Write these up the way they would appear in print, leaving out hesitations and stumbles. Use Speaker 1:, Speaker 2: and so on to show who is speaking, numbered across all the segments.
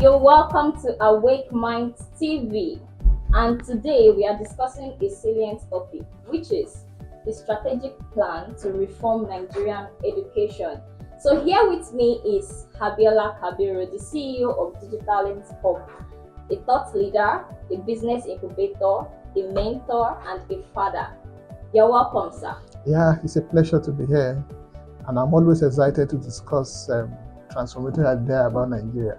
Speaker 1: You're welcome to Awake Minds TV, and today we are discussing a salient topic, which is the strategic plan to reform Nigerian education. So here with me is Abiola Kabiru, the CEO of Digital Hub, a thought leader, a business incubator, a mentor, and a father. You're welcome, sir.
Speaker 2: Yeah, it's a pleasure to be here, and I'm always excited to discuss transformative idea about Nigeria.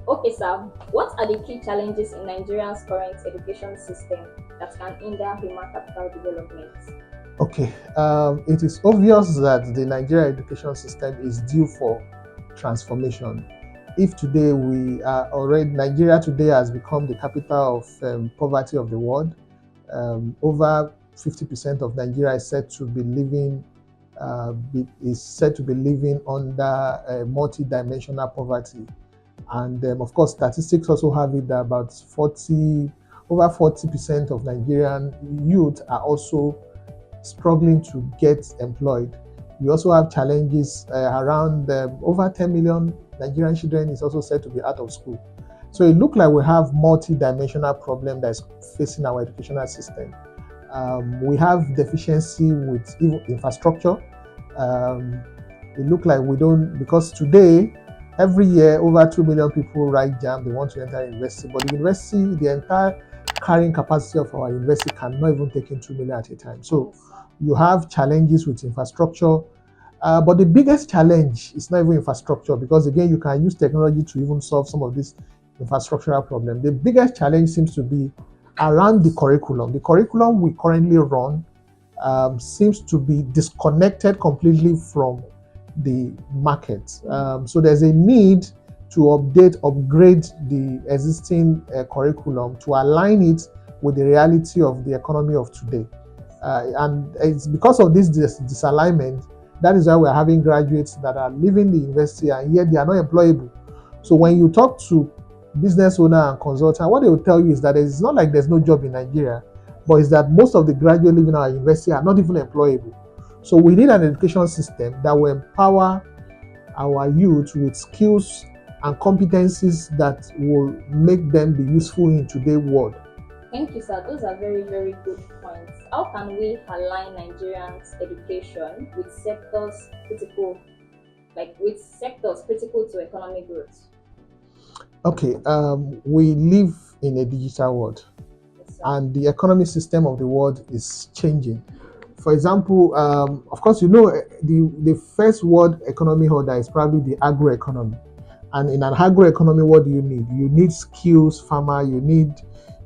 Speaker 1: Okay, sir. What are the key challenges in Nigeria's current education system that can hinder human capital development?
Speaker 2: Okay, it is obvious that the Nigerian education system is due for transformation. If today Nigeria today has become the capital of poverty of the world. Over 50% of Nigeria is said to be living under multi-dimensional poverty. And of course, statistics also have it that over 40% of Nigerian youth are also struggling to get employed. We also have challenges around over 10 million Nigerian children is also said to be out of school. So it looks like we have multi-dimensional problem that's facing our educational system. We have deficiency with infrastructure. It looks like we don't, because today, every year, over 2 million people write JAM, they want to enter university, but the entire carrying capacity of our university cannot even take in 2 million at a time. So you have challenges with infrastructure, but the biggest challenge is not even infrastructure, because again, you can use technology to even solve some of these infrastructural problems. The biggest challenge seems to be around the curriculum. The curriculum we currently run seems to be disconnected completely from the market. So there's a need to upgrade the existing curriculum to align it with the reality of the economy of today. And it's because of this disalignment, that is why we're having graduates that are leaving the university and yet they are not employable. So when you talk to business owner and consultant, what they will tell you is that it's not like there's no job in Nigeria, but it's that most of the graduates leaving our university are not even employable. So we need an education system that will empower our youth with skills and competencies that will make them be useful in today's world.
Speaker 1: Thank you, sir. Those are very, very good points. How can we align Nigerians' education with sectors critical to economic growth?
Speaker 2: Okay, we live in a digital world,
Speaker 1: Yes,
Speaker 2: and the economic system of the world is changing. For example, of course, the first world economy holder is probably the agroeconomy. And in an agroeconomy, what do you need? You need skills, farmer, you need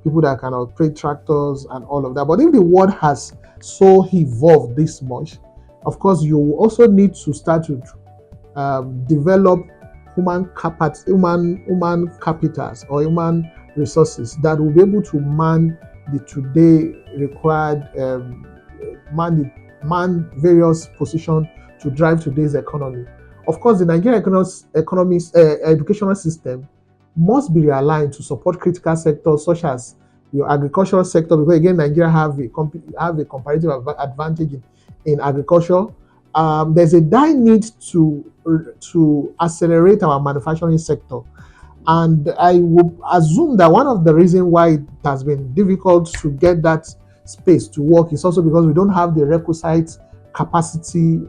Speaker 2: people that can operate tractors and all of that. But if the world has so evolved this much, of course, you also need to start to develop human capitals or human resources that will be able to man the today required man various positions to drive today's economy. Of course, the Nigerian educational system must be realigned to support critical sectors such as your agricultural sector, because again, Nigeria have a comparative advantage in agriculture. There's a dire need to accelerate our manufacturing sector. And I would assume that one of the reasons why it has been difficult to get that space to work is also because we don't have the requisite capacity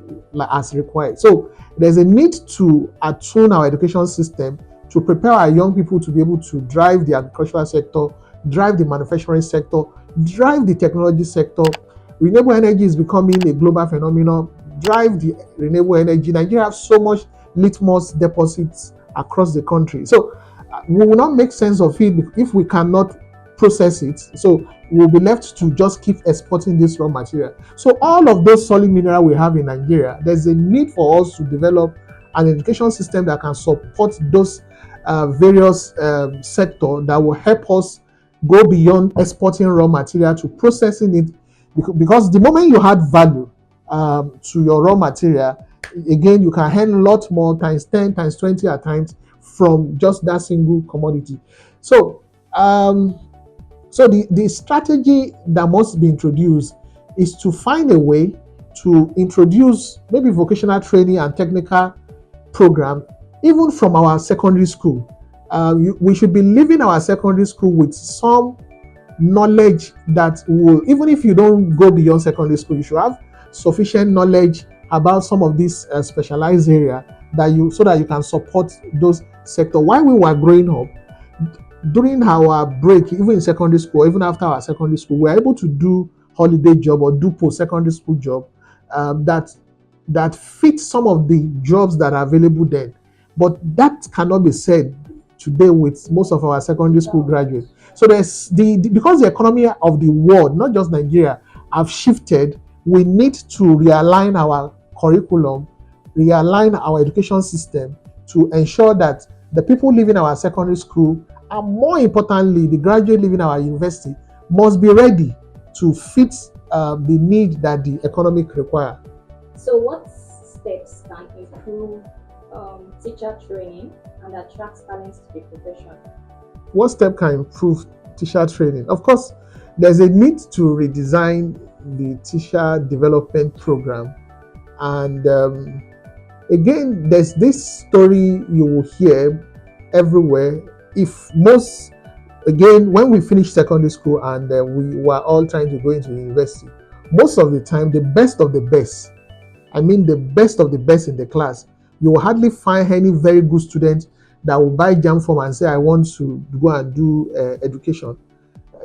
Speaker 2: as required. So there's a need to attune our education system to prepare our young people to be able to drive the agricultural sector, drive the manufacturing sector, drive the technology sector. Renewable energy is becoming a global phenomenon. Drive the renewable energy. Nigeria has so much litmus deposits across the country. So we will not make sense of it if we cannot process it. So we'll be left to just keep exporting this raw material. So all of those solid minerals we have in Nigeria, there's a need for us to develop an education system that can support those various sectors that will help us go beyond exporting raw material to processing it. Because the moment you add value to your raw material, again, you can earn a lot more, times 10, times 20 at times, from just that single commodity. So the strategy that must be introduced is to find a way to introduce maybe vocational training and technical program, even from our secondary school. We should be leaving our secondary school with some knowledge that will, even if you don't go beyond secondary school, you should have sufficient knowledge about some of these specialized area that you so that you can support those sector. While we were growing up, during our break, even in secondary school, even after our secondary school, we are able to do holiday job or do post-secondary school job that fit some of the jobs that are available then. But that cannot be said today with most of our secondary school graduates. So there's because the economy of the world, not just Nigeria, have shifted. We need to realign our curriculum, realign our education system to ensure that the people leaving our secondary school, and more importantly, the graduate leaving our university, must be ready to fit the need that the economic require.
Speaker 1: So, what steps can improve teacher training and attract talents to the profession?
Speaker 2: What step can improve teacher training? Of course, there's a need to redesign the teacher development program. And again, there's this story you will hear everywhere. If most, again, when we finished secondary school and we were all trying to go into university, most of the time, the best of the best, I mean the best of the best in the class, you will hardly find any very good student that will buy jam form and say, I want to go and do education.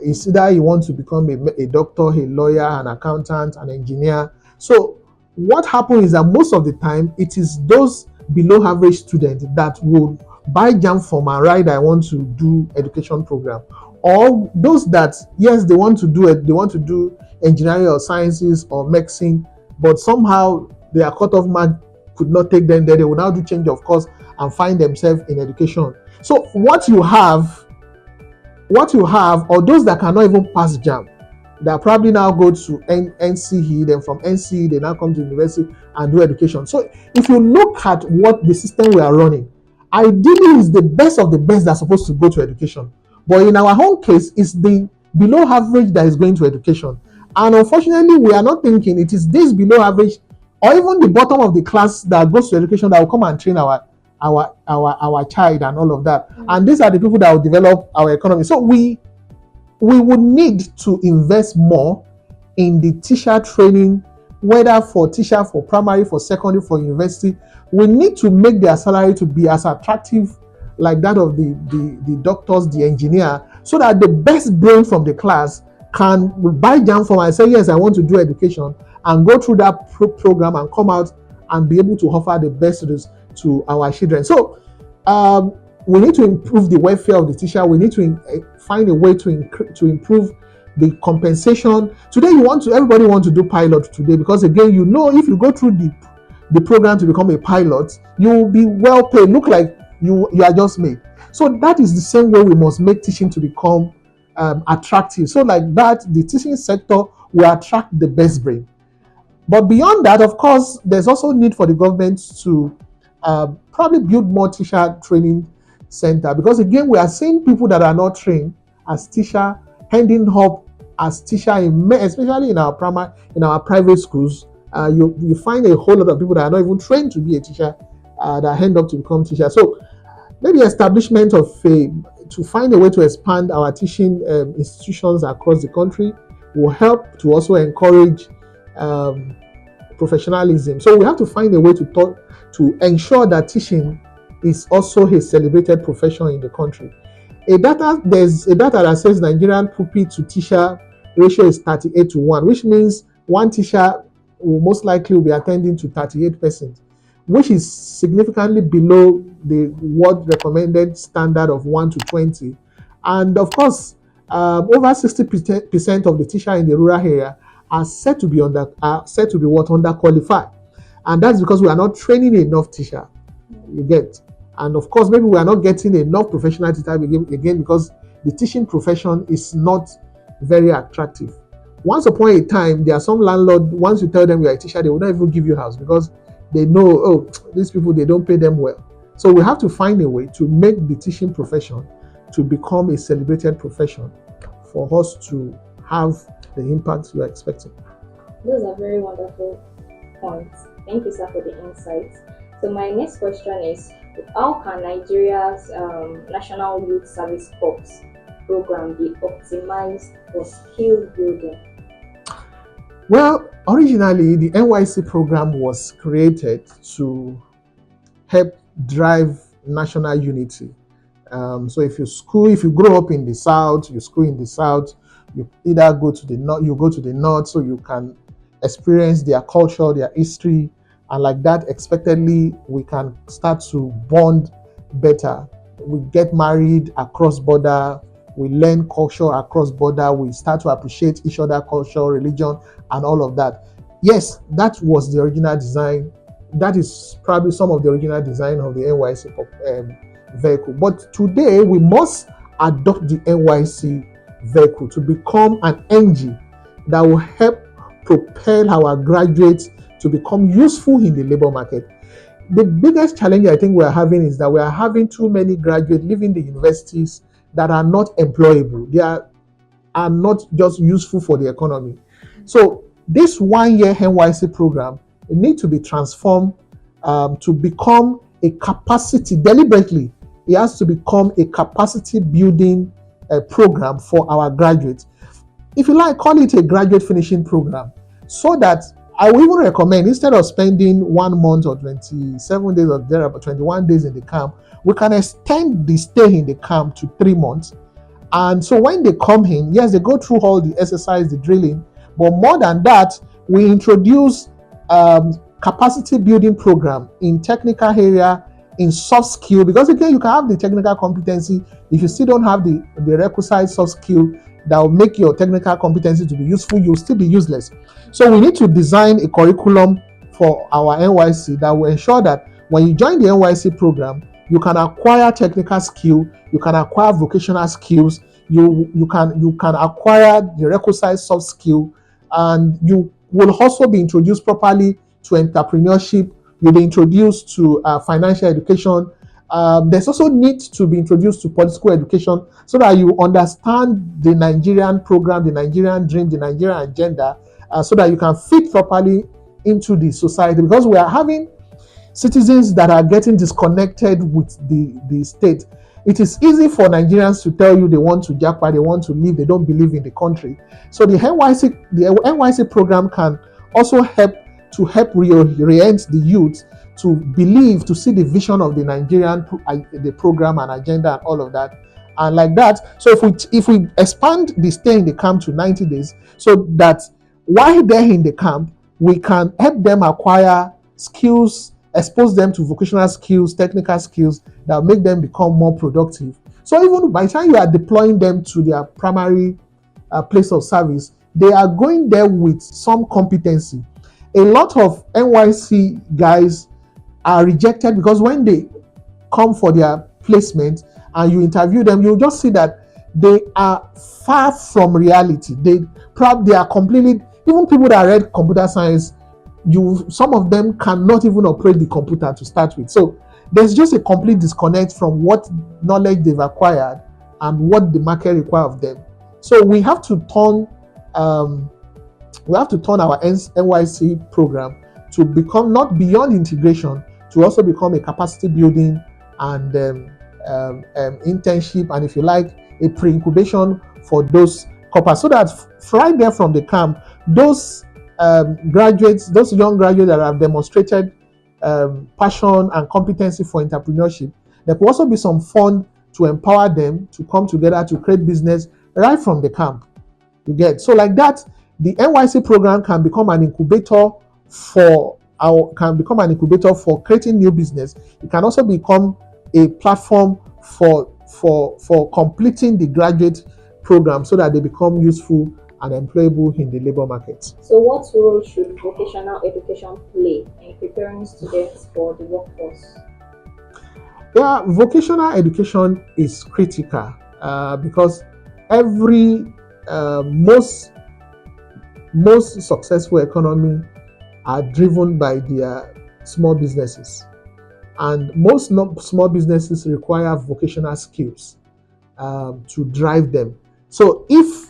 Speaker 2: It's either you want to become a doctor, a lawyer, an accountant, an engineer. So what happens is that most of the time, it is those below average students that will buy jam form and write, I want to do education program. Or those that, yes, they want to do it, they want to do engineering or sciences or medicine, but somehow their cutoff mark could not take them there. They will now do change of course and find themselves in education. So what you have, or those that cannot even pass jam, that probably now go to NCE, then from NCE they now come to university and do education. So if you look at what the system we are running, ideally is the best of the best that's supposed to go to education. But in our own case, it's the below average that is going to education. And unfortunately, we are not thinking it is this below average or even the bottom of the class that goes to education that will come and train our child and all of that. And these are the people that will develop our economy. So we would need to invest more in the teacher training, whether for teacher, for primary, for secondary, for university. We need to make their salary to be as attractive like that of the doctors, the engineer, so that the best brain from the class can buy jam form and say, yes, I want to do education, and go through that program and come out and be able to offer the best to our children. So we need to improve the welfare of the teacher. We need to find a way to improve the compensation. Today, everybody wants to do pilot today because again, if you go through the program to become a pilot, you will be well paid. Look like you are just made. So that is the same way we must make teaching to become attractive. So like that, the teaching sector will attract the best brain. But beyond that, of course, there's also need for the government to probably build more teacher training center, because again, we are seeing people that are not trained as teacher ending up as teacher, especially in our private schools. You find a whole lot of people that are not even trained to be a teacher that end up to become teacher. So maybe establishment of to find a way to expand our teaching institutions across the country will help to also encourage professionalism. So we have to find a way to ensure that teaching is also a celebrated profession in the country. There's a data that says Nigerian pupil to teacher ratio is 38:1, which means one teacher will most likely be attending to 38%, which is significantly below the world recommended standard of 1 to 20. And of course, over 60% of the teachers in the rural area are said to be underqualified, and that's because we are not training enough teacher. You get, and of course, maybe we are not getting enough professional teacher again because the teaching profession is not very attractive. Once upon a time, there are some landlords. Once you tell them you are a teacher, they will not even give you house because they know, oh, these people, they don't pay them well. So we have to find a way to make the teaching profession to become a celebrated profession for us to have the impact we are expecting.
Speaker 1: Those are very wonderful points. Thank you, sir, for the insights. So my next question is, How can Nigeria's National Youth Service Corps program be optimized for skill building?
Speaker 2: Well, originally the NYC program was created to help drive national unity. So if you grow up in the south, you school in the south, you either go to the north, you go to the north, so you can experience their culture, their history, and like that, expectedly, we can start to bond better. We get married across border, we learn culture across border, we start to appreciate each other culture, religion, and all of that. Yes, that was the original design. That is probably some of the original design of the NYC vehicle. But today we must adopt the NYC vehicle to become an engine that will help propel our graduates to become useful in the labor market. The biggest challenge I think we are having is that we are having too many graduates leaving the universities that are not employable. Are not just useful for the economy. So this 1 year NYC program need to be transformed to become a capacity deliberately. It has to become a capacity building program for our graduates. If you like, call it a graduate finishing program, so that I will even recommend, instead of spending 1 month or 27 days or there about 21 days in the camp, we can extend the stay in the camp to 3 months. And so when they come in, yes, they go through all the exercise, the drilling, but more than that, we introduce capacity building program in technical area, in soft skill, because again, you can have the technical competency. If you still don't have the requisite soft skill that will make your technical competency to be useful, you'll still be useless. So we need to design a curriculum for our NYC that will ensure that when you join the NYC program, you can acquire technical skill, you can acquire vocational skills, you can acquire the requisite soft skill, and you will also be introduced properly to entrepreneurship. You'll be introduced to financial education. There's also need to be introduced to political education, so that you understand the Nigerian program, the Nigerian dream, the Nigerian agenda, so that you can fit properly into the society, because we are having citizens that are getting disconnected with the state. It is easy for Nigerians to tell you they want to japa, they want to leave, they don't believe in the country. So the NYC program can also help reorient the youth to believe, to see the vision of the Nigerian the program and agenda and all of that. And like that, so if we expand the stay in the camp to 90 days, so that while they're in the camp, we can help them acquire skills, expose them to vocational skills, technical skills that make them become more productive. So even by the time you are deploying them to their primary place of service, they are going there with some competency. A lot of NYC guys are rejected because when they come for their placement and you interview them, you just see that they are far from reality. They are completely, even people that read computer science, some of them cannot even operate the computer to start with. So there's just a complete disconnect from what knowledge they've acquired and what the market requires of them. So we have to turn our NYC program to become not beyond integration, to also become a capacity building and internship, and if you like, a pre-incubation for those corpers, so that right there from the camp, those graduates, those young graduates that have demonstrated passion and competency for entrepreneurship, there could also be some fund to empower them to come together to create business right from the camp. You get, so like that, the NYC program can become an incubator for creating new business. It can also become a platform for completing the graduate program, so that they become useful and employable in the labor market.
Speaker 1: So, what role should vocational education play in preparing students for the workforce?
Speaker 2: Yeah, vocational education is critical because every most successful economy are driven by their small businesses, and most small businesses require vocational skills to drive them. So if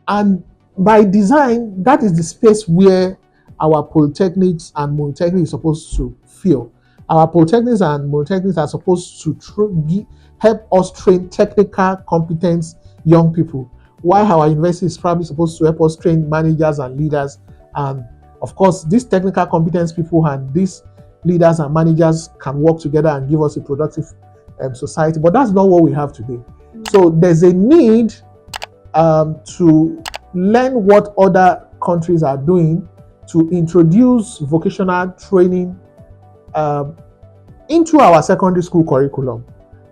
Speaker 2: and by design, that is the space where our polytechnics and monoteknics is supposed to fill. Our polytechnics and monotechnics are supposed to help us train technical competence young people, while our university is probably supposed to help us train managers and leaders. And of course, these technical competence people and these leaders and managers can work together and give us a productive society. But that's not what we have today. So there's a need to learn what other countries are doing to introduce vocational training um, into our secondary school curriculum.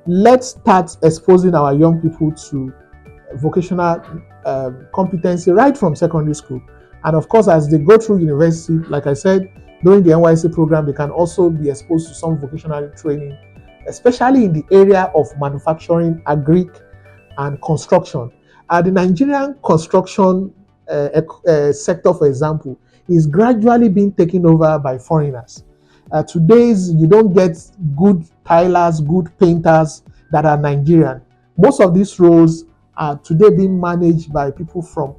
Speaker 2: Let's start exposing our young people to vocational competency right from secondary school. And of course, as they go through university, like I said, during the NYC program, they can also be exposed to some vocational training, especially in the area of manufacturing, agri, and construction. The Nigerian construction sector, for example, is gradually being taken over by foreigners. Today's you don't get good tilers, good painters that are Nigerian. Most of these roles are today being managed by people from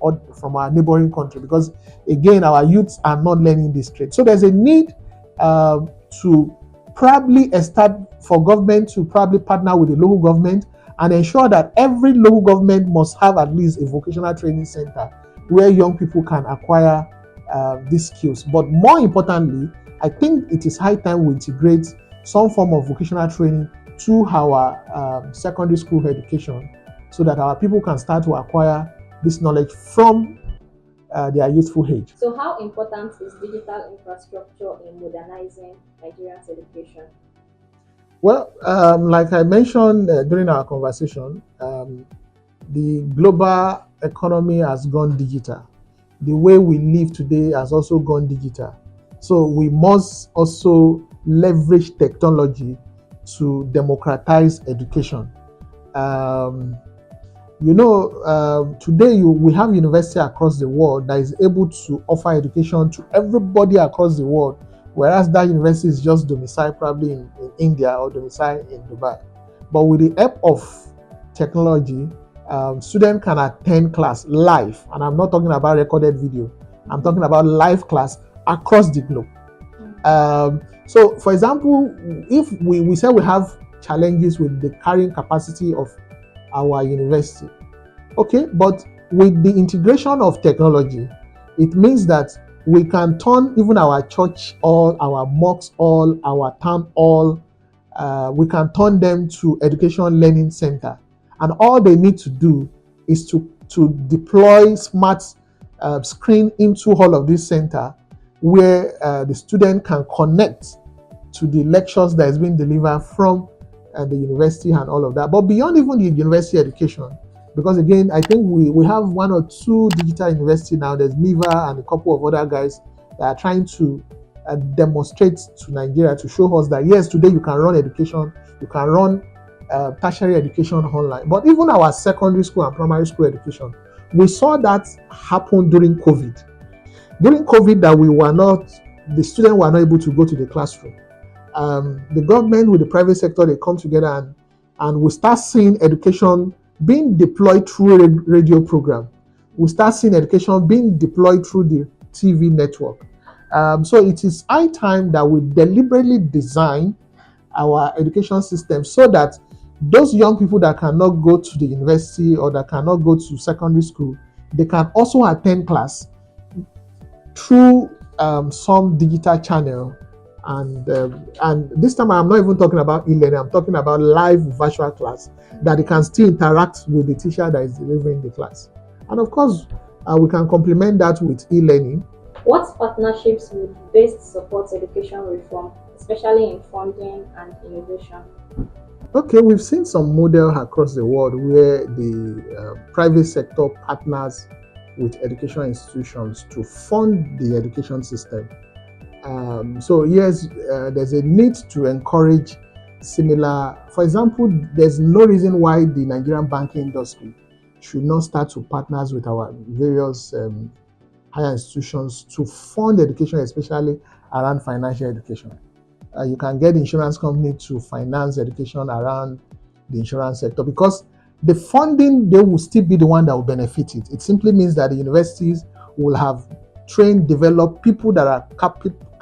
Speaker 2: our neighboring country, because again our youths are not learning this trade. So there's a need to probably establish for government to probably partner with the local government and ensure that every local government must have at least a vocational training center where young people can acquire these skills. But more importantly, I think it is high time we integrate some form of vocational training to our secondary school education, so that our people can start to acquire this knowledge from their youthful age.
Speaker 1: So, how important is digital infrastructure in modernizing Nigeria's education?
Speaker 2: Well, like I mentioned during our conversation, the global economy has gone digital. The way we live today has also gone digital. So we must also leverage technology to democratize education. Um, today we have university across the world that is able to offer education to everybody across the world, whereas that university is just domiciled probably in India or domiciled in Dubai. But with the help of technology, students can attend class live, and I'm not talking about recorded video. I'm talking about live class across the globe. So, for example, if we say we have challenges with the carrying capacity of our university, okay, but with the integration of technology, it means that we can turn even our church hall, our mosque hall, our town hall, we can turn them to education learning center. And all they need to do is to deploy smart screen into all of this center, where the student can connect to the lectures that is being delivered from the university and all of that. But beyond even the university education, because again, I think we have one or two digital university now. There's MIVA and a couple of other guys that are trying to demonstrate to Nigeria to show us that yes, today you can run education, you can run tertiary education online. But even our secondary school and primary school education, we saw that happen during COVID. During COVID, the students were not able to go to the classroom. The government with the private sector, they come together and we start seeing education being deployed through a radio program. We start seeing education being deployed through the TV network. So it is high time that we deliberately design our education system so that those young people that cannot go to the university or that cannot go to secondary school, they can also attend class through some digital channel. And this time I'm not even talking about e-learning, I'm talking about live virtual class that they can still interact with the teacher that is delivering the class. And of course, we can complement that with e-learning.
Speaker 1: What partnerships would best support education reform, especially in funding and innovation?
Speaker 2: Okay, we've seen some model across the world where the private sector partners with educational institutions to fund the education system. So yes, there's a need to encourage similar. For example, there's no reason why the Nigerian banking industry should not start to partners with our various higher institutions to fund education, especially around financial education. You can get insurance company to finance education around the insurance sector, because the funding, they will still be the one that will benefit it. It simply means that the universities will have trained, developed people that are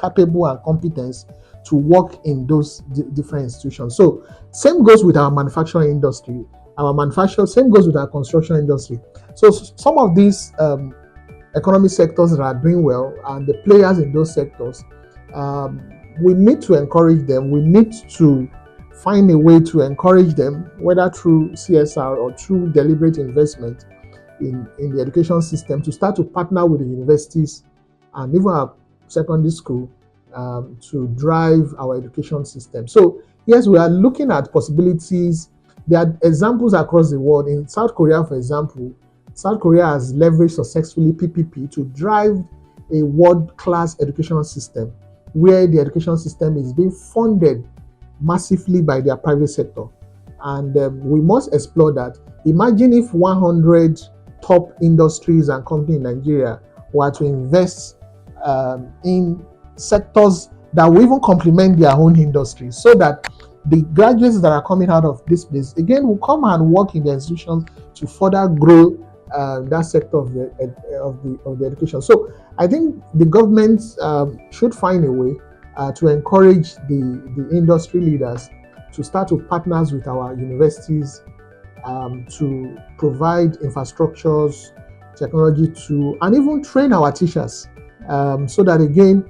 Speaker 2: capable and competent to work in those different institutions. So same goes with our manufacturing industry. Same goes with our construction industry. So some of these economic sectors that are doing well and the players in those sectors, um, we need to encourage them. We need to find a way to encourage them, whether through CSR or through deliberate investment in the education system, to start to partner with the universities and even our secondary school to drive our education system. So, yes, we are looking at possibilities. There are examples across the world. In South Korea, for example, South Korea has leveraged successfully PPP to drive a world-class educational system where the education system is being funded massively by their private sector. And we must explore that. Imagine if 100 top industries and companies in Nigeria were to invest in sectors that will even complement their own industry, so that the graduates that are coming out of this place again will come and work in the institutions to further grow that sector of the education. So I think the government should find a way to encourage the industry leaders to start to partners with our universities to provide infrastructures, technology to, and even train our teachers so that again,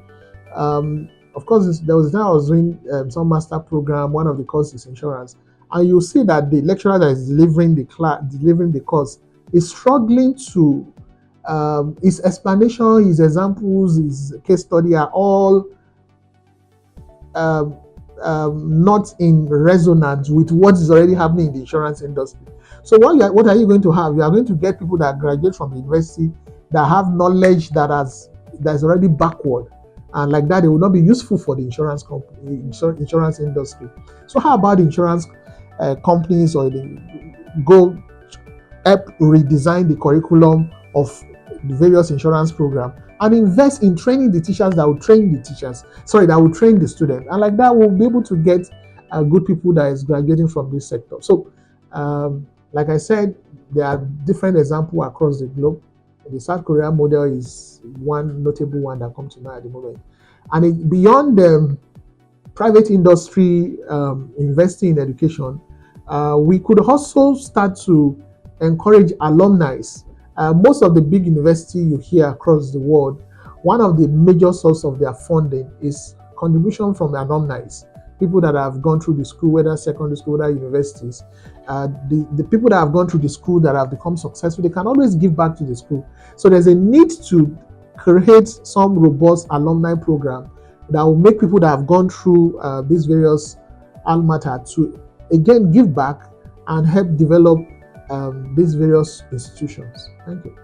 Speaker 2: of course, there was a time I was doing some master program. One of the courses is insurance, and you see that the lecturer that is delivering the course, is struggling to his explanation, his examples, his case study are all um, not in resonance with what is already happening in the insurance industry. So what are you going to have? You are going to get people that graduate from the university that have knowledge that's already backward, and like that they will not be useful for the insurance company, insurance industry. So how about the insurance companies, or the go help redesign the curriculum of the various insurance program and invest in training the teachers that will train the teachers, sorry, that will train the students, and like that we'll be able to get good people that is graduating from this sector. So like I said, there are different examples across the globe. The South Korea model is one notable one that comes to mind at the moment, and beyond the private industry investing in education, we could also start to encourage alumni. Most of the big universities you hear across the world, one of the major sources of their funding is contribution from the alumni, people that have gone through the school, whether secondary school, whether universities. The people that have gone through the school that have become successful, they can always give back to the school. So there's a need to create some robust alumni program that will make people that have gone through these various alma mater to again give back and help develop these various institutions. Thank you.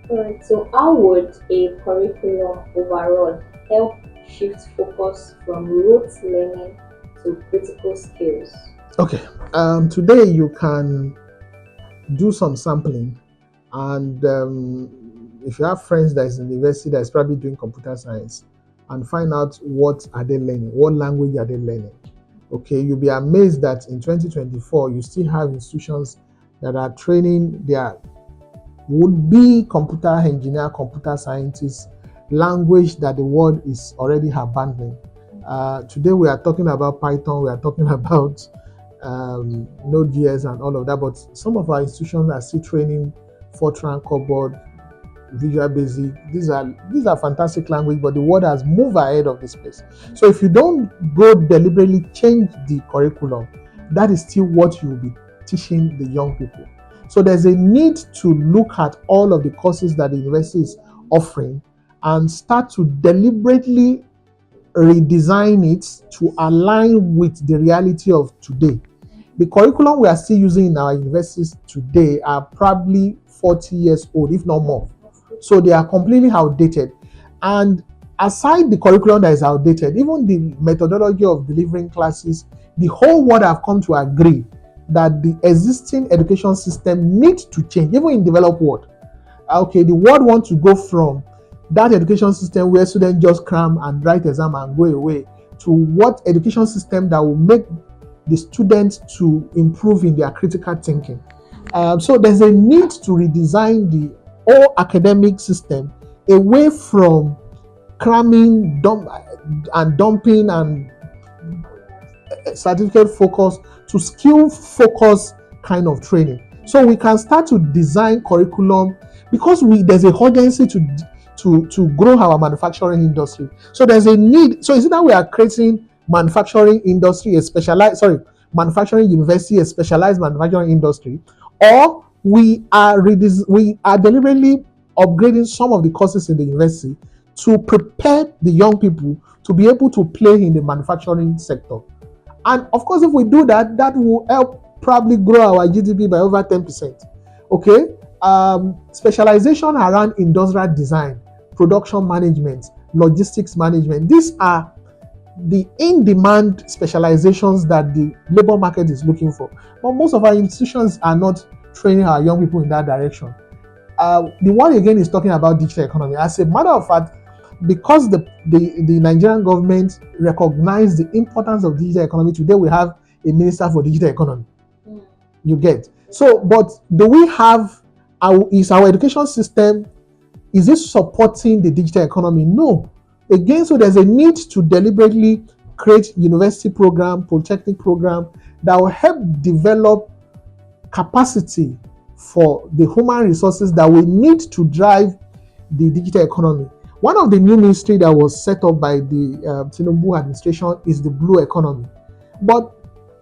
Speaker 1: All right. So, how would a curriculum overall help shift focus from rote learning to critical skills?
Speaker 2: Okay. Today you can do some sampling, and if you have friends that is in the university that is probably doing computer science, and find out what are they learning, what language are they learning. Okay, you'll be amazed that in 2024 you still have institutions that are training their would be computer engineer, computer scientists, language that the world is already abandoning. Today we are talking about Python, we are talking about Node.js and all of that, but some of our institutions are still training Fortran, COBOL, Visual Basic. These are fantastic language, but the world has moved ahead of this place. So if you don't go deliberately change the curriculum, that is still what you will be teaching the young people. So there's a need to look at all of the courses that the university is offering and start to deliberately redesign it to align with the reality of today. The curriculum we are still using in our universities today are probably 40 years old, if not more. So they are completely outdated. And aside the curriculum that is outdated, even the methodology of delivering classes, the whole world have come to agree that the existing education system needs to change, even in developed world. Okay, the world wants to go from that education system where students just cram and write exam and go away to what education system that will make the students to improve in their critical thinking. So there's a need to redesign the whole academic system away from cramming and dumping and certificate focus to skill focus kind of training. So we can start to design curriculum because there's a urgency to grow our manufacturing industry. So there's a need. So is it that we are creating manufacturing industry, a specialized manufacturing university, a specialized manufacturing industry, or we are deliberately upgrading some of the courses in the university to prepare the young people to be able to play in the manufacturing sector. And of course, if we do that, that will help probably grow our GDP by over 10%. Okay. Specialization around industrial design, production management, logistics management. These are the in-demand specializations that the labor market is looking for. But most of our institutions are not training our young people in that direction. The one again is talking about digital economy. As a matter of fact, because the Nigerian government recognized the importance of digital economy, today we have a minister for digital economy. You get. So, but do we have, is our education system, is it supporting the digital economy? No. Again, so there's a need to deliberately create university program, polytechnic program that will help develop capacity for the human resources that we need to drive the digital economy. One of the new ministry that was set up by the Tinubu administration is the blue economy. But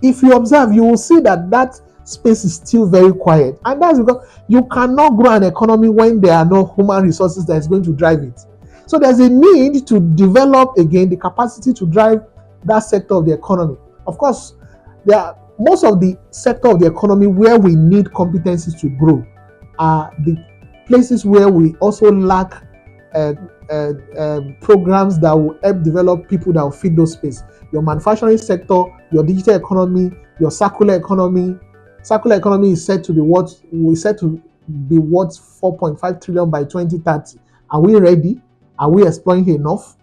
Speaker 2: if you observe, you will see that that space is still very quiet. And that's because you cannot grow an economy when there are no human resources that is going to drive it. So there's a need to develop, again, the capacity to drive that sector of the economy. Of course, there are most of the sector of the economy where we need competencies to grow are the places where we also lack programs that will help develop people that will fit those spaces. Your manufacturing sector, your digital economy, your circular economy. Circular economy is said to be worth 4.5 trillion by 2030. Are we ready? Are we exploring enough?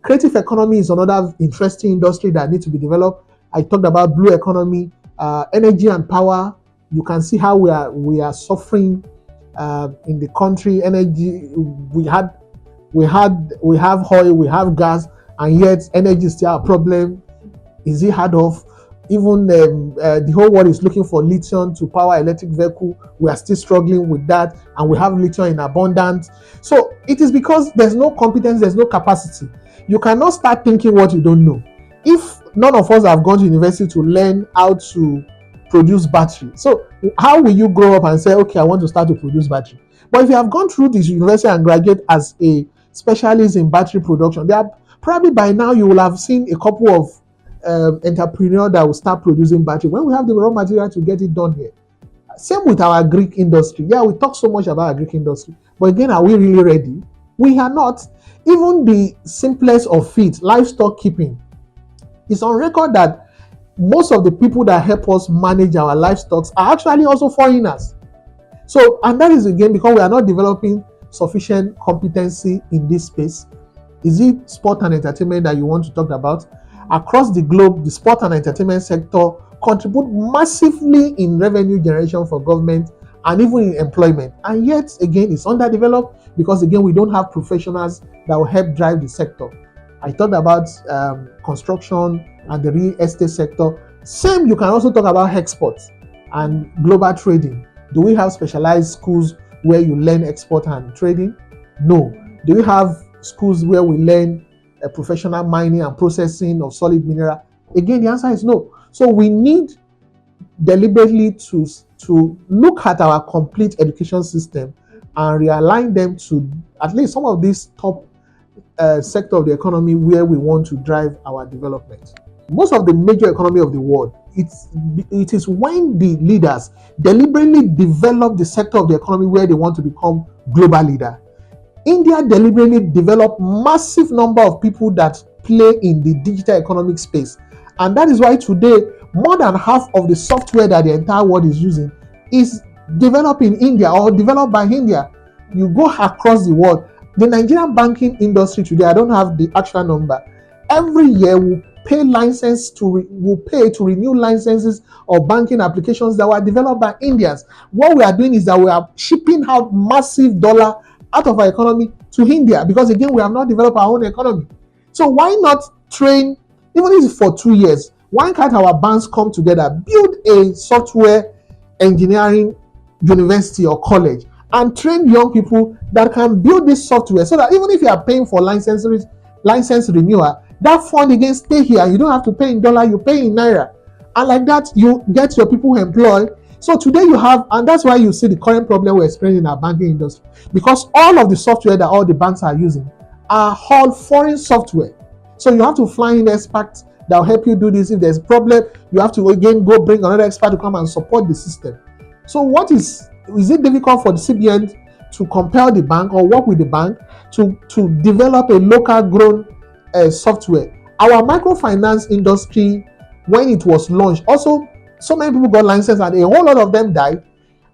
Speaker 2: Creative economy is another interesting industry that needs to be developed. I talked about blue economy, energy and power. You can see how we are suffering in the country. Energy, we have oil, we have gas, and yet energy is still a problem. Is it hard off? Even the whole world is looking for lithium to power electric vehicle. We are still struggling with that, and we have lithium in abundance. So it is because there's no competence, there's no capacity. You cannot start thinking what you don't know. If none of us have gone to university to learn how to produce battery, so how will you grow up and say, okay, I want to start to produce battery? But if you have gone through this university and graduate as a specialist in battery production, there are probably by now you will have seen a couple of entrepreneur that will start producing battery when we have the raw material to get it done here. Same with our Greek industry. Yeah, we talk so much about our Greek industry, but again, are we really ready? We are not. Even the simplest of feet, livestock keeping, it's on record that most of the people that help us manage our livestock are actually also foreigners. So, and that is again because we are not developing sufficient competency in this space. Is it sport and entertainment that you want to talk about? Across the globe, the sport and entertainment sector contribute massively in revenue generation for government and even in employment. And yet, again, it's underdeveloped because, again, we don't have professionals that will help drive the sector. I talked about construction and the real estate sector. Same, you can also talk about exports and global trading. Do we have specialized schools where you learn export and trading? No. Do we have schools where we learn professional mining and processing of solid mineral? Again, the answer is no. So we need deliberately to look at our complete education system and realign them to at least some of these top sector of the economy where we want to drive our development. Most of the major economy of the world, it is when the leaders deliberately develop the sector of the economy where they want to become global leader. India deliberately developed massive number of people that play in the digital economic space. And that is why today, more than half of the software that the entire world is using is developed in India or developed by India. You go across the world. The Nigerian banking industry today, I don't have the actual number. Every year will pay to renew licenses or banking applications that were developed by Indians. What we are doing is that we are shipping out massive dollar out of our economy to India because again we have not developed our own economy. So why not train, even if it's for 2 years, why can't our banks come together, build a software engineering university or college and train young people that can build this software, so that even if you are paying for license renewal, that fund again stay here. You don't have to pay in dollar, you pay in naira. And like that, you get your people employed. So today you have, and that's why you see the current problem we're experiencing in our banking industry, because all of the software that all the banks are using are all foreign software. So you have to fly in experts that will help you do this. If there's a problem, you have to again go bring another expert to come and support the system. So what is it difficult for the CBN to compel the bank or work with the bank to develop a local grown software? Our microfinance industry, when it was launched, also so many people got license and a whole lot of them died.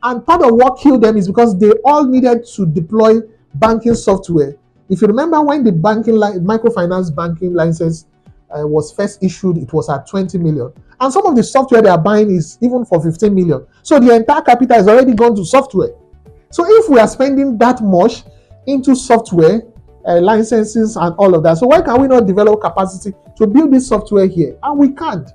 Speaker 2: And part of what killed them is because they all needed to deploy banking software. If you remember, when the microfinance banking license was first issued, it was at 20 million. And some of the software they are buying is even for 15 million. So the entire capital has already gone to software. So if we are spending that much into software, licenses and all of that, so why can we not develop capacity to build this software here? And we can't.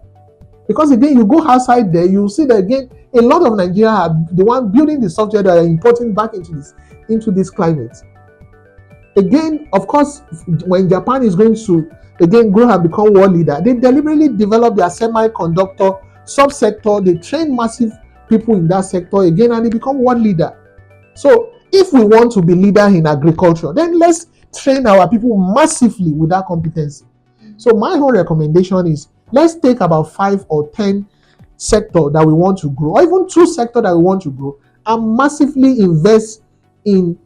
Speaker 2: Because again, you go outside there, you see that again, a lot of Nigeria are the one building the software that are importing back into this climate. Again, of course, when Japan is going to again grow and become world leader, they deliberately develop their semiconductor subsector. They train massive people in that sector again, and they become world leader. So if we want to be leader in agriculture, then let's train our people massively with that competency. So my whole recommendation is, let's take about 5 or 10 sector that we want to grow, or even 2 sector that we want to grow, and massively invest in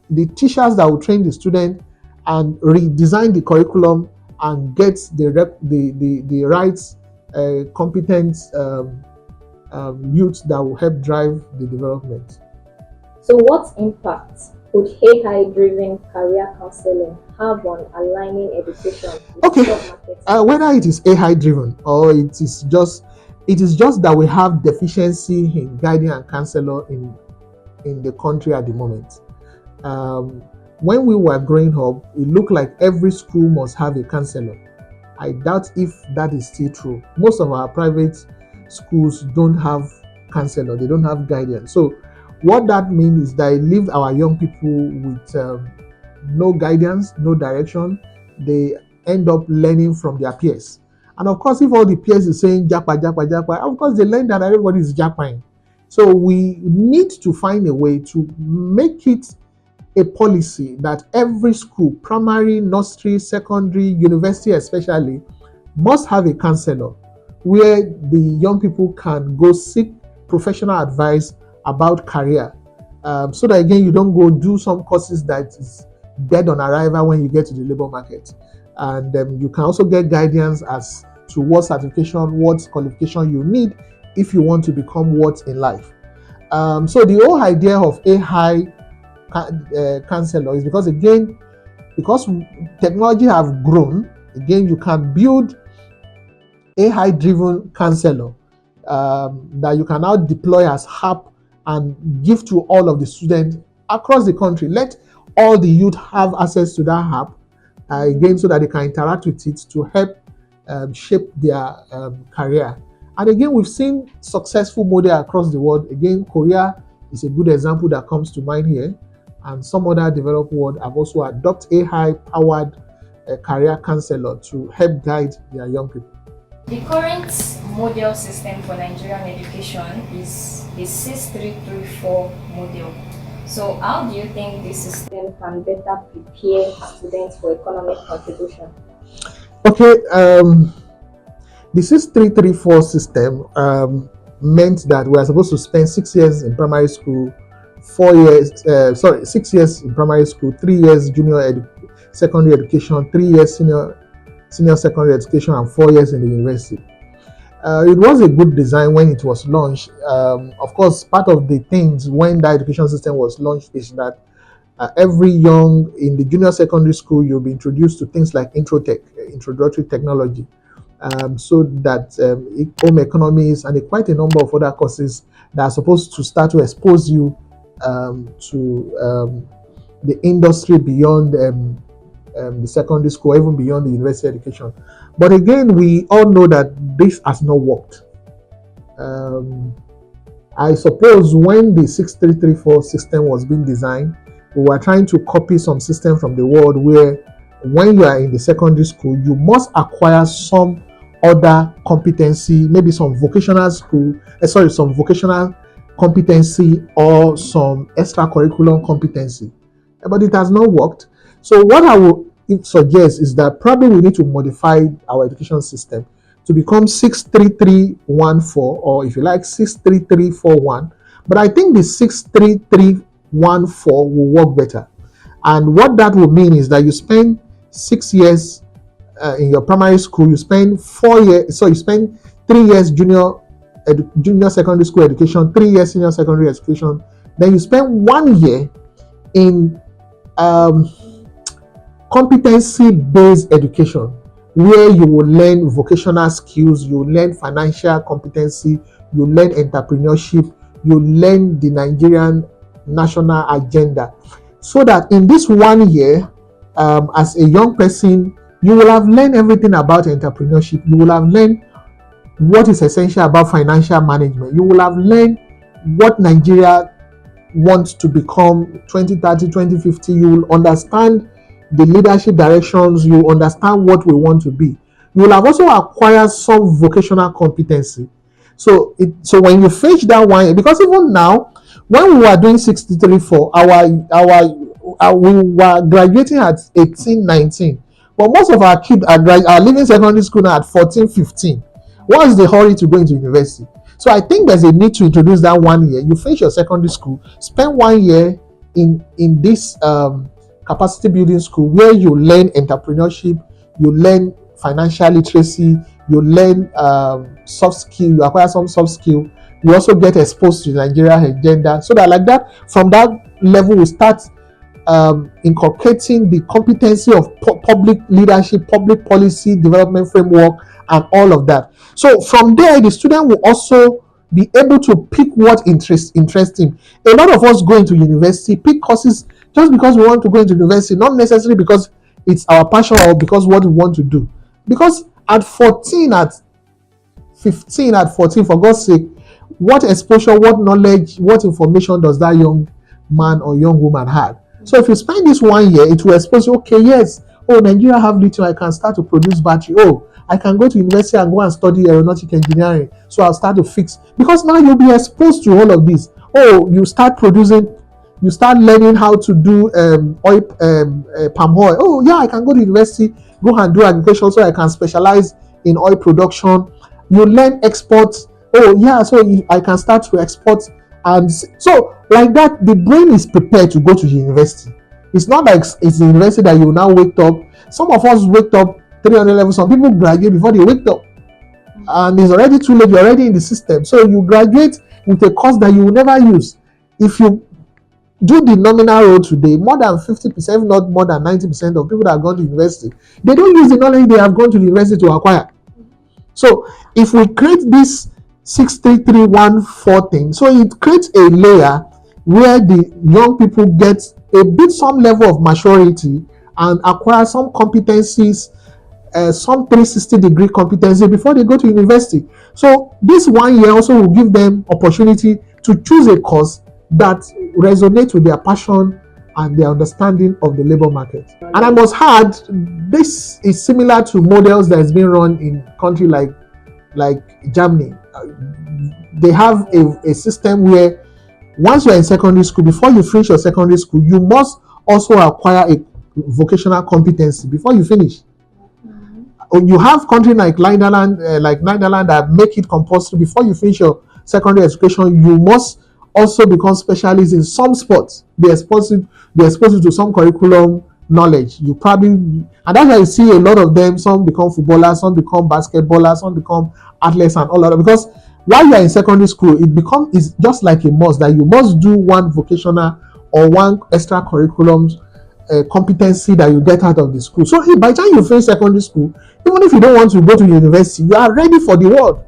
Speaker 2: the teachers that will train the student and redesign the curriculum and get the right competent youth that will help drive the development.
Speaker 1: So, what impact could AI-driven career counseling have on aligning education with
Speaker 2: Okay,
Speaker 1: job market?
Speaker 2: whether it is AI driven or it is just that we have deficiency in guiding and counselor in the country at the moment. When we were growing up, it looked like every school must have a counselor. I doubt if that is still true. Most of our private schools don't have counselor, they don't have guidance. So what that means is that it leaves our young people with no guidance, no direction. They end up learning from their peers. And of course, if all the peers is saying japa, japa, japa, of course they learn that everybody is japaing. So we need to find a way to make it a policy that every school, primary, nursery, secondary, university especially, must have a counselor where the young people can go seek professional advice about career. So that again, you don't go do some courses that is dead on arrival when you get to the labor market. And you can also get guidance as to what certification, what qualification you need if you want to become what in life. So the whole idea of AI counselor is because technology have grown. Again, you can build AI driven counselor that you can now deploy as app and give to all of the students across the country. Let all the youth have access to that app again, so that they can interact with it to help shape their career. And again, we've seen successful model across the world. Again, Korea is a good example that comes to mind here. And some other developed world have also adopted AI-powered career counselor to help guide their young people.
Speaker 1: The current model system for Nigerian education is the 6334 model. So, how do you think this system can better prepare students for economic contribution?
Speaker 2: Okay, the 6334 system meant that we are supposed to spend 6 years in primary school, 6 years in primary school, 3 years secondary education, 3 years senior secondary education, and 4 years in the university. It was a good design when it was launched. Of course, part of the things when the education system was launched is that every young in the junior secondary school, you'll be introduced to things like introductory technology, so that home economics and quite a number of other courses that are supposed to start to expose you to the industry beyond the secondary school, even beyond the university education. But again, we all know that this has not worked. Um, I suppose when the 6334 system was being designed, we were trying to copy some system from the world where when you are in the secondary school, you must acquire some other competency, maybe some vocational school, some vocational competency or some extracurricular competency. But it has not worked. So what I will suggest is that probably we need to modify our education system to become 63314, or if you like 63341. But I think the 63314 will work better. And what that will mean is that you spend 6 years in your primary school, you spend 4 years, so you spend 3 years junior secondary school education, 3 years senior secondary education, then you spend 1 year in competency-based education, where you will learn vocational skills, you learn financial competency, you learn entrepreneurship, you learn the Nigerian national agenda. So that in this 1 year, as a young person, you will have learned everything about entrepreneurship. You will have learned what is essential about financial management. You will have learned what Nigeria wants to become 2030, 2050. You will understand the leadership directions. You will understand what we want to be. You will have also acquired some vocational competency. So when you finish that 1 year, because even now, when we were doing 634, we were graduating at 18, 19. But most of our kids are leaving secondary school now at 14, 15. What's the hurry to go into university? So I think there's a need to introduce that 1 year. You finish your secondary school, spend 1 year in this capacity building school where you learn entrepreneurship, you learn financial literacy, you learn soft skill, you acquire some soft skill. You also get exposed to the Nigeria agenda, so that like that, from that level, we start inculcating the competency of public leadership, public policy development framework, and all of that. So from there, the student will also be able to pick what interests him. A lot of us go into university, pick courses just because we want to go into university, not necessarily because it's our passion or because what we want to do. Because at 14, at 15, at 14, for God's sake, what exposure, what knowledge, what information does that young man or young woman have? So if you spend this 1 year, it will expose you, okay, yes, oh, Nigeria have lithium, I can start to produce battery. Oh, I can go to university and go and study aeronautic engineering. So I'll start to fix. Because now you'll be exposed to all of this. Oh, you start learning how to do palm oil. Oh, yeah, I can go to university, go and do agriculture so I can specialize in oil production. You learn exports. Oh, yeah, so I can start to export. And so, like that, the brain is prepared to go to university. It's not like it's the university that you now wake up. Some of us wake up 300 levels. Some people graduate before they wake up. And it's already too late. You're already in the system. So you graduate with a course that you will never use. If you do the nominal role today, more than 50%, if not more than 90% of people that have gone to university, they don't use the knowledge they have gone to the university to acquire. So if we create this 63314 thing, so it creates a layer where the young people get some level of maturity and acquire some competencies, some 360-degree competency before they go to university. So this 1 year also will give them opportunity to choose a course that resonates with their passion and their understanding of the labor market. And I must add, this is similar to models that has been run in countries like Germany. They have a system where once you're in secondary school, before you finish your secondary school, you must also acquire a vocational competency before you finish. You have countries like Netherlands that make it compulsory before you finish your secondary education. You must also become specialists in some sports. Be exposed to some curriculum knowledge. You probably, and that's why you see a lot of them. Some become footballers, some become basketballers, some become athletes, and all of that. Because while you are in secondary school, it's just like a must that you must do one vocational or one extra curriculum competency that you get out of the school. So by the time you finish secondary school, even if you don't want to go to university, you are ready for the world.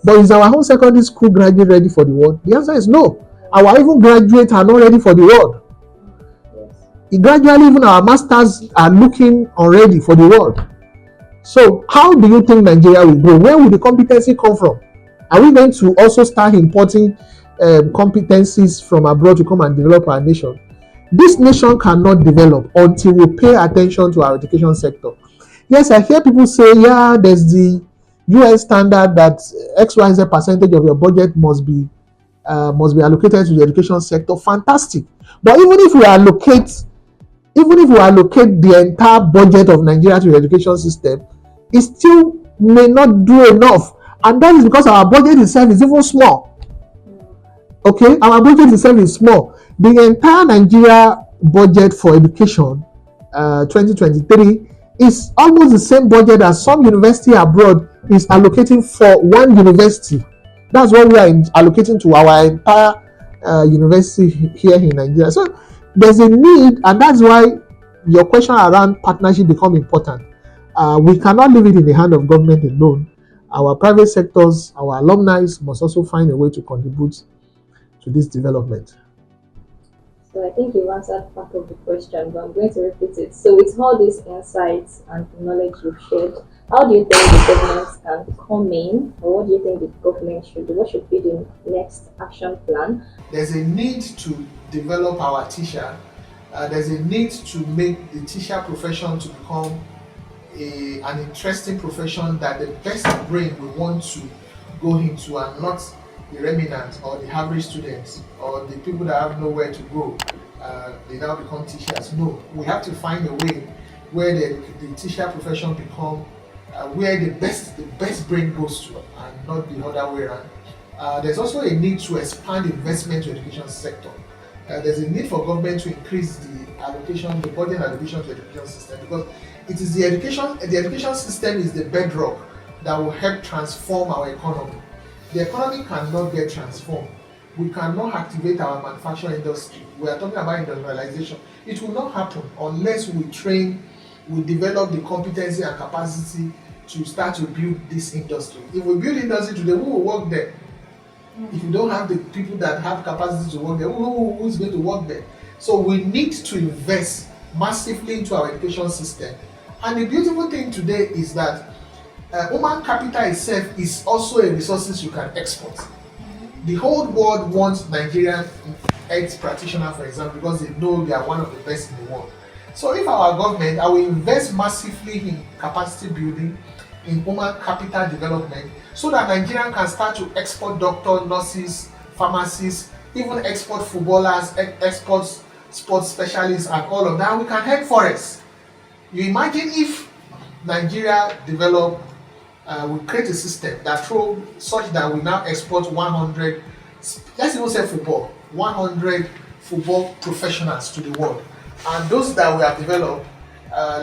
Speaker 2: But is our whole secondary school graduate ready for the world? The answer is no. Our even graduates are not ready for the world. Gradually, even our masters are looking already for the world. So, how do you think Nigeria will grow? Where will the competency come from? Are we going to also start importing competencies from abroad to come and develop our nation? This nation cannot develop until we pay attention to our education sector. Yes, I hear people say, yeah, there's the US standard that XYZ percentage of your budget must be allocated to the education sector. Fantastic. But even if we allocate the entire budget of Nigeria to the education system, it still may not do enough. And that is because our budget itself is even small. Okay, our budget itself is small. The entire Nigeria budget for education 2023 is almost the same budget as some university abroad is allocating for one university. That's what we are allocating to our entire university here in Nigeria. So there's a need, and that's why your question around partnership become important. We cannot leave it in the hand of government alone. Our private sectors, our alumni must also find a way to contribute to this development.
Speaker 1: So I think you've answered part of the question, but I'm going to repeat it. So with all these insights and knowledge you've shared, how do you think the government can come in, or what do you think the government should do? What should be the next action plan?
Speaker 2: There's a need to develop our teacher. There's a need to make the teacher profession to become an interesting profession that the best brain will want to go into, and not the remnant or the average students or the people that have nowhere to go. They now become teachers. No, we have to find a way where the teacher profession become where the best brain goes to, and not the other way around. There's also a need to expand investment to education sector. There's a need for government to increase the budget allocation to the education system, because it is the education system is the bedrock that will help transform our economy. The economy cannot get transformed. We cannot activate our manufacturing industry. We are talking about industrialization. It will not happen unless we train, we develop the competency and capacity to start to build this industry. If we build industry today, who will work there? If you don't have the people that have capacity to work there, who's going to work there? So we need to invest massively into our education system. And the beautiful thing today is that human capital itself is also a resources you can export. The whole world wants Nigerian health practitioners, for example, because they know they are one of the best in the world. So if our government, I will invest massively in capacity building, in human capital development, so that Nigeria can start to export doctors, nurses, pharmacists, even export footballers, export sports specialists, and all of that. We can help forests. You imagine if Nigeria develop, we create a system that through such that we now export 100, let's even say football, 100 football professionals to the world. And those that we have developed,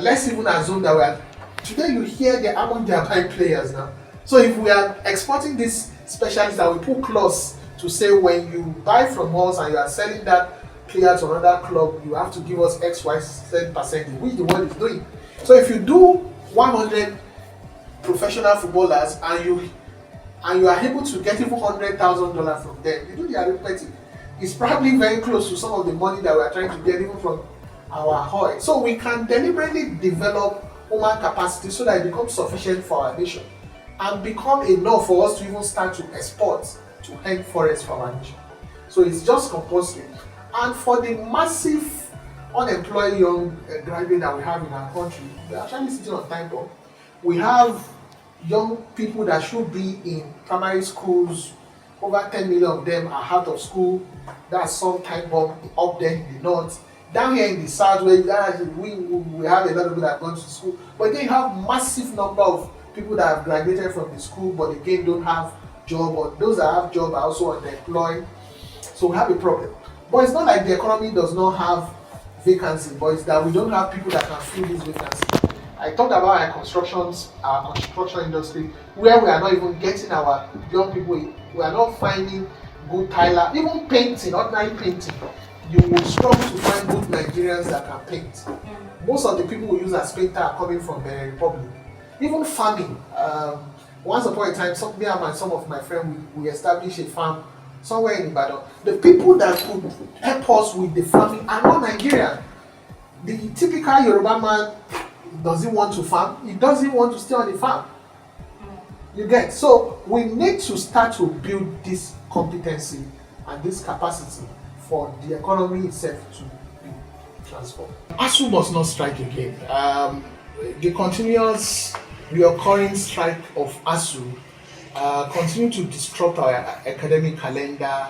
Speaker 2: let's even assume that we are, today you hear the among their buying players now. So if we are exporting these specialists, that we put clause to say when you buy from us and you are selling that player to another club, you have to give us XY percentage, which the world is doing. So if you do 100 professional footballers and you are able to get even $100,000 from them, you do the arithmetic. It's probably very close to some of the money that we are trying to get even from our oil. So we can deliberately develop human capacity so that it becomes sufficient for our nation and become enough for us to even start to export to help forests for our nation. So it's just compulsory. And for the massive unemployed young graduate that we have in our country, we're actually sitting on time bomb. We have young people that should be in primary schools. Over 10 million of them are out of school. That's some time bomb up there in the north. Down here in the south, where we have a lot of people that have gone to school, but then you have massive number of people that have graduated from the school, but again don't have job, or those that have job are also unemployed. So we have a problem. But it's not like the economy does not have vacancy, but it's that we don't have people that can fill these vacancies. I talked about our construction industry, where we are not even getting our young people. We are not finding good tiler, even painting, ordinary painting. You will struggle to find good Nigerians that can paint. Most of the people we use as painter are coming from the Republic. Even farming. Once upon a time, me and some of my friends, we established a farm somewhere in Ibadan. The people that could help us with the farming are not Nigerian. The typical Yoruba man doesn't want to farm, he doesn't want to stay on the farm. You get? So we need to start to build this competency and this capacity for the economy itself to be transformed. ASU must not strike again. The continuous reoccurring strike of ASU continue to disrupt our academic calendar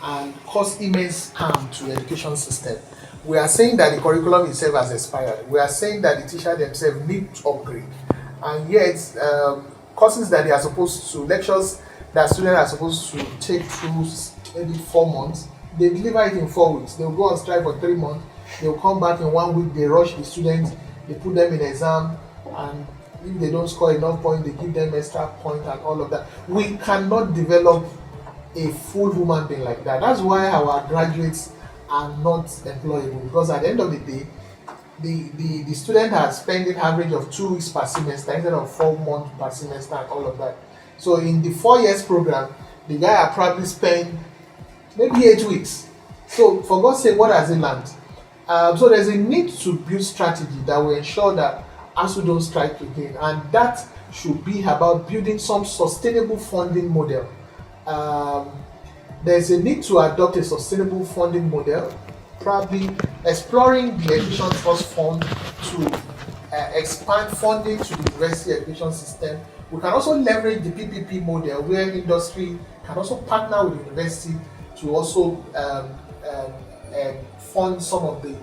Speaker 2: and cause immense harm to the education system. We are saying that the curriculum itself has expired. We are saying that the teacher themselves need to upgrade, and yet courses that they are supposed to, lectures that students are supposed to take through maybe 4 months, they deliver it in 4 weeks. They'll go on strike for 3 months. They'll come back in 1 week. They rush the students. They put them in exam, and if they don't score enough points, they give them extra point and all of that. We cannot develop a full human being like that. That's why our graduates are not employable, because at the end of the day, the student has spent an average of 2 weeks per semester instead of 4 months per semester and all of that. So in the 4 years program, the guy had probably spent maybe 8 weeks. So for God's sake, what has he learned? So there's a need to build strategy that will ensure that ASU don't strike again, and that should be about building some sustainable funding model. Um, there's a need to adopt a sustainable funding model, probably exploring the Education Trust Fund to expand funding to the university education system. We can also leverage the PPP model where industry can also partner with the university to also fund some of the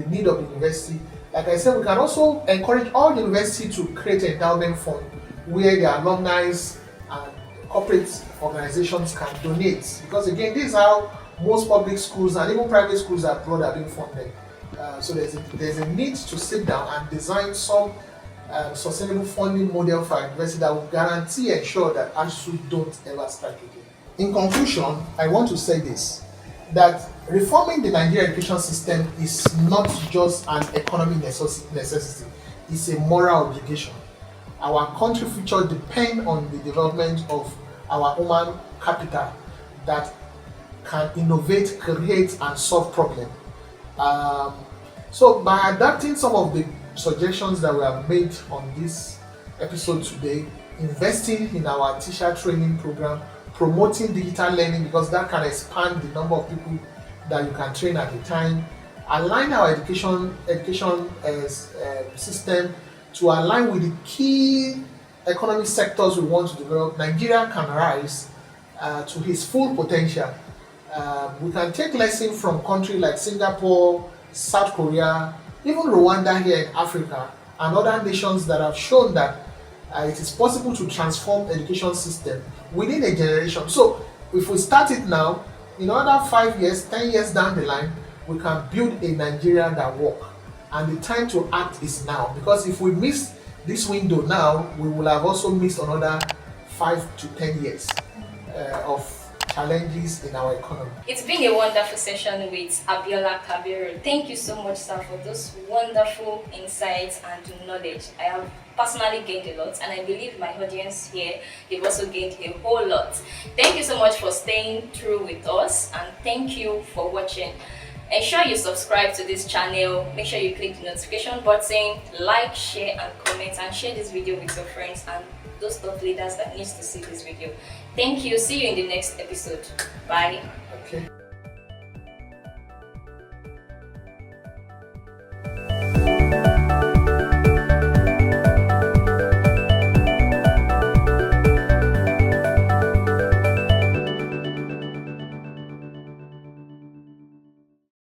Speaker 2: need of the university. Like I said, we can also encourage all the university to create an endowment fund where the alumni and corporate organizations can donate. Because again, this is how most public schools and even private schools abroad are being funded. So there's a need to sit down and design some sustainable funding model for our university that will guarantee and ensure that ASU don't ever strike again. In conclusion, I want to say this, that reforming the Nigerian education system is not just an economic necessity, it's a moral obligation. Our country future depends on the development of our human capital that can innovate, create, and solve problems. So by adapting some of the suggestions that we have made on this episode today, investing in our teacher training program, promoting digital learning because that can expand the number of people that you can train at a time, align our education system to align with the key economic sectors we want to develop, Nigeria can rise to its full potential. We can take lessons from countries like Singapore, South Korea, even Rwanda here in Africa, and other nations that have shown that it is possible to transform education system within a generation. So if we start it now, in another 5 years, 10 years down the line, we can build a Nigeria that works. And the time to act is now. Because if we miss this window now, we will have also missed another 5 to 10 years of challenges in our economy.
Speaker 1: It's been a wonderful session with Abiola Kabiru. Thank you so much, sir, for those wonderful insights and knowledge. I have personally gained a lot, and I believe my audience here, they've also gained a whole lot. Thank you so much for staying through with us, and thank you for watching. Ensure you subscribe to this channel. Make sure you click the notification button, like, share, and comment, and share this video with your friends and those top leaders that needs to see this video. Thank you. See you in the next episode. Bye.
Speaker 2: Okay.